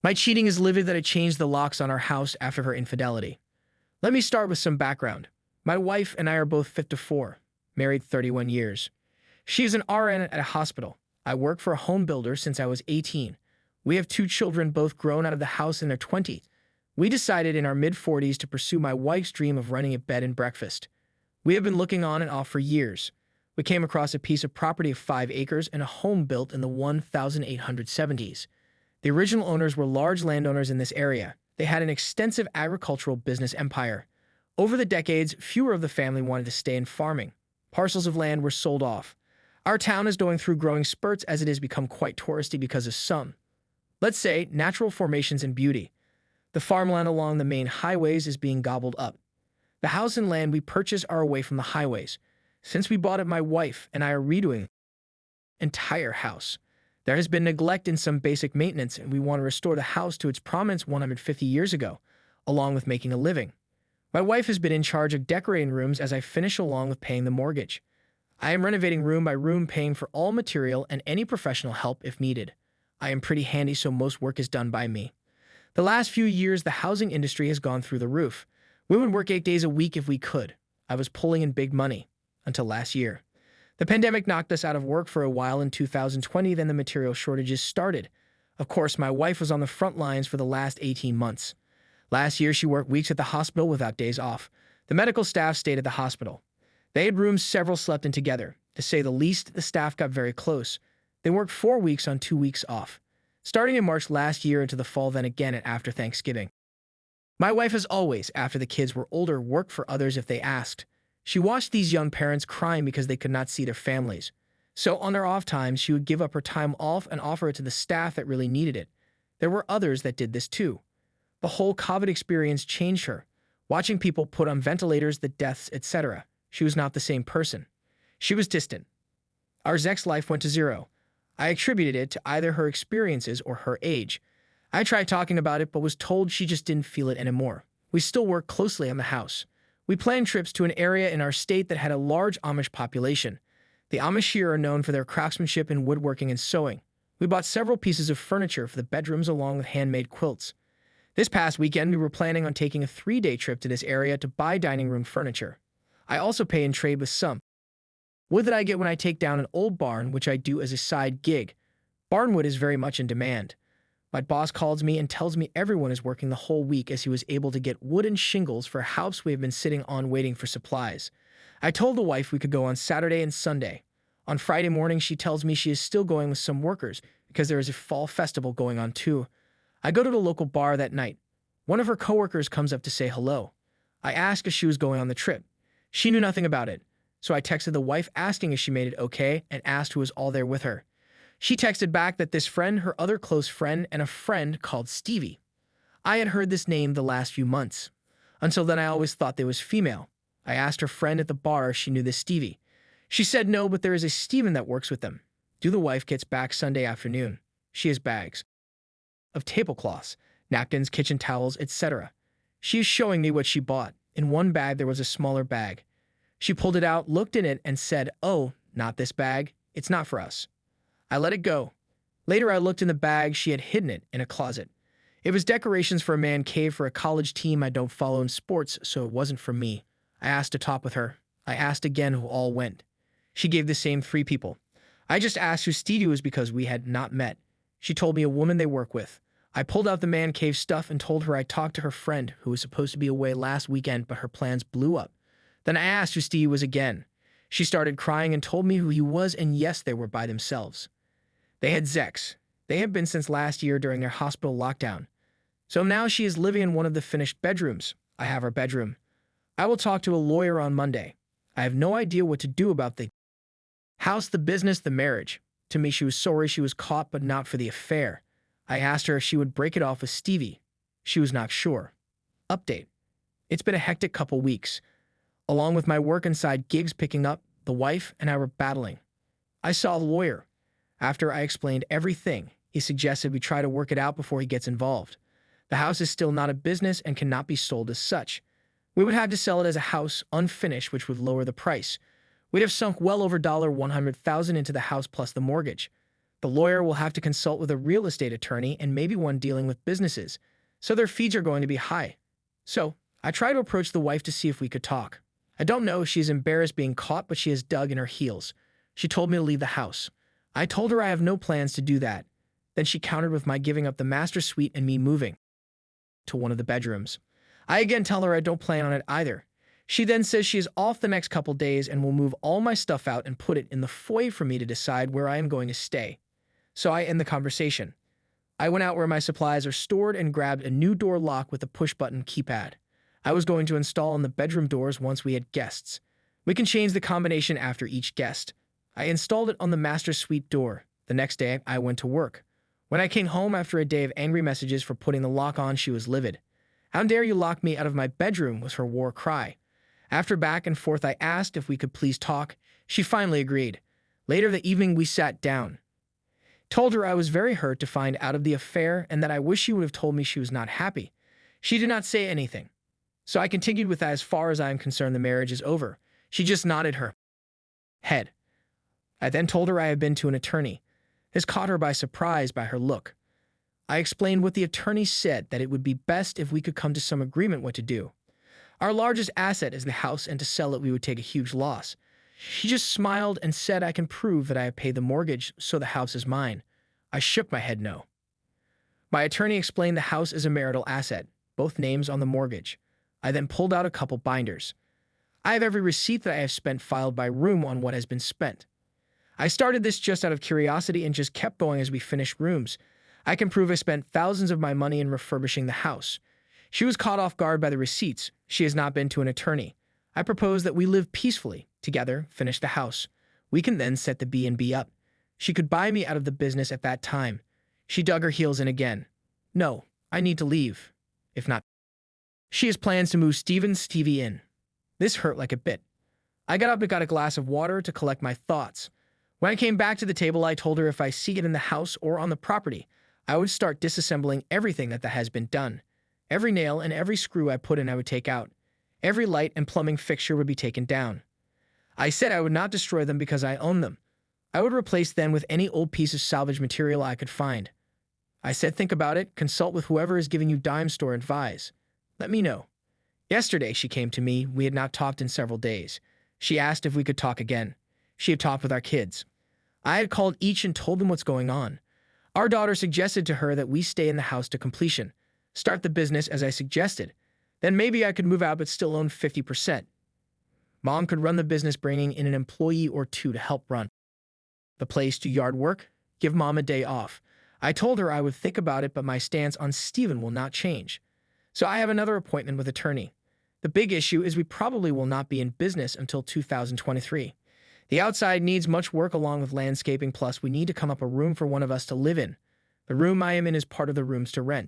My cheating is livid that I changed the locks on our house after her infidelity. Let me start with some background. My wife and I are both 54, married 31 years. She is an RN at a hospital. I work for a home builder since I was 18. We have 2 children, both grown out of the house in their 20s. We decided in our mid-40s to pursue my wife's dream of running a bed and breakfast. We have been looking on and off for years. We came across a piece of property of 5 acres and a home built in the 1870s. The original owners were large landowners in this area. They had an extensive agricultural business empire. Over the decades, fewer of the family wanted to stay in farming. Parcels of land were sold off. Our town is going through growing spurts as it has become quite touristy because of some, let's say, natural formations and beauty. The farmland along the main highways is being gobbled up. The house and land we purchase are away from the highways. Since we bought it, my wife and I are redoing the entire house. There has been neglect in some basic maintenance, and we want to restore the house to its prominence 150 years ago, along with making a living. My wife has been in charge of decorating rooms as I finish along with paying the mortgage. I am renovating room by room, paying for all material and any professional help if needed. I am pretty handy, so most work is done by me. The last few years, the housing industry has gone through the roof. We would work 8 days a week if we could. I was pulling in big money. Until last year. The pandemic knocked us out of work for a while in 2020, then the material shortages started. Of course, my wife was on the front lines for the last 18 months. Last year, she worked weeks at the hospital without days off. The medical staff stayed at the hospital. They had rooms several slept in together. To say the least, the staff got very close. They worked 4 weeks on 2 weeks off. Starting in March last year into the fall, then again and after Thanksgiving. My wife has always, after the kids were older, worked for others if they asked. She watched these young parents crying because they could not see their families. So on their off times, she would give up her time off and offer it to the staff that really needed it. There were others that did this too. The whole COVID experience changed her. Watching people put on ventilators, the deaths, etc. She was not the same person. She was distant. Our sex life went to zero. I attributed it to either her experiences or her age. I tried talking about it, but was told she just didn't feel it anymore. We still work closely on the house. We planned trips to an area in our state that had a large Amish population. The Amish here are known for their craftsmanship in woodworking and sewing. We bought several pieces of furniture for the bedrooms along with handmade quilts. This past weekend, we were planning on taking a 3-day trip to this area to buy dining room furniture. I also pay and trade with some wood that I get when I take down an old barn, which I do as a side gig. Barnwood is very much in demand. My boss calls me and tells me everyone is working the whole week as he was able to get wood and shingles for a house we have been sitting on waiting for supplies. I told the wife we could go on Saturday and Sunday. On Friday morning, she tells me she is still going with some workers because there is a fall festival going on too. I go to the local bar that night. One of her coworkers comes up to say hello. I asked if she was going on the trip. She knew nothing about it, so I texted the wife asking if she made it okay and asked who was all there with her. She texted back that this friend, her other close friend, and a friend called Stevie. I had heard this name the last few months. Until then, I always thought they was female. I asked her friend at the bar if she knew this Stevie. She said no, but there is a Steven that works with them. The wife gets back Sunday afternoon. She has bags of tablecloths, napkins, kitchen towels, etc. She is showing me what she bought. In one bag, there was a smaller bag. She pulled it out, looked in it, and said, "Oh, not this bag. It's not for us." I let it go. Later, I looked in the bag. She had hidden it in a closet. It was decorations for a man cave for a college team I don't follow in sports, so it wasn't for me. I asked to talk with her. I asked again who all went. She gave the same 3 people. I just asked who Stevie was because we had not met. She told me a woman they work with. I pulled out the man cave stuff and told her I talked to her friend who was supposed to be away last weekend, but her plans blew up. Then I asked who Stevie was again. She started crying and told me who he was, and yes, they were by themselves. They had Zex. They have been since last year during their hospital lockdown. So now she is living in one of the finished bedrooms. I have her bedroom. I will talk to a lawyer on Monday. I have no idea what to do about the house, the business, the marriage. To me, she was sorry she was caught, but not for the affair. I asked her if she would break it off with Stevie. She was not sure. Update. It's been a hectic couple weeks. Along with my work and side gigs picking up, the wife and I were battling. I saw a lawyer. After I explained everything, he suggested we try to work it out before he gets involved. The house is still not a business and cannot be sold as such. We would have to sell it as a house, unfinished, which would lower the price. We'd have sunk well over $100,000 into the house plus the mortgage. The lawyer will have to consult with a real estate attorney and maybe one dealing with businesses, so their fees are going to be high. So, I try to approach the wife to see if we could talk. I don't know if she's embarrassed being caught, but she has dug in her heels. She told me to leave the house. I told her I have no plans to do that. Then she countered with my giving up the master suite and me moving to one of the bedrooms. I again tell her I don't plan on it either. She then says she is off the next couple days and will move all my stuff out and put it in the foyer for me to decide where I am going to stay. So I end the conversation. I went out where my supplies are stored and grabbed a new door lock with a push-button keypad. I was going to install on the bedroom doors once we had guests. We can change the combination after each guest. I installed it on the master suite door. The next day, I went to work. When I came home after a day of angry messages for putting the lock on, she was livid. "How dare you lock me out of my bedroom?" was her war cry. After back and forth, I asked if we could please talk. She finally agreed. Later that evening, we sat down. Told her I was very hurt to find out of the affair and that I wish she would have told me she was not happy. She did not say anything. So I continued with that. As far as I am concerned, the marriage is over. She just nodded her head. I then told her I had been to an attorney. This caught her by surprise by her look. I explained what the attorney said, that it would be best if we could come to some agreement what to do. Our largest asset is the house, and to sell it we would take a huge loss. She just smiled and said I can prove that I have paid the mortgage, so the house is mine. I shook my head no. My attorney explained the house is a marital asset, both names on the mortgage. I then pulled out a couple binders. I have every receipt that I have spent filed by room on what has been spent. I started this just out of curiosity and just kept going as we finished rooms. I can prove I spent thousands of my money in refurbishing the house. She was caught off guard by the receipts. She has not been to an attorney. I propose that we live peacefully, together, finish the house. We can then set the B&B up. She could buy me out of the business at that time. She dug her heels in again. No, I need to leave. If not, she has plans to move Steven's TV in. This hurt like a bit. I got up and got a glass of water to collect my thoughts. When I came back to the table, I told her if I see it in the house or on the property, I would start disassembling everything that has been done. Every nail and every screw I put in I would take out. Every light and plumbing fixture would be taken down. I said I would not destroy them because I own them. I would replace them with any old piece of salvage material I could find. I said think about it, consult with whoever is giving you dime store advice. Let me know. Yesterday she came to me. We had not talked in several days. She asked if we could talk again. She had talked with our kids. I had called each and told them what's going on. Our daughter suggested to her that we stay in the house to completion, start the business as I suggested. Then maybe I could move out but still own 50%. Mom could run the business, bringing in an employee or two to help run the place, do yard work, give Mom a day off. I told her I would think about it, but my stance on Steven will not change. So I have another appointment with attorney. The big issue is we probably will not be in business until 2023. The outside needs much work along with landscaping, plus we need to come up a room for one of us to live in. The room I am in is part of the rooms to rent.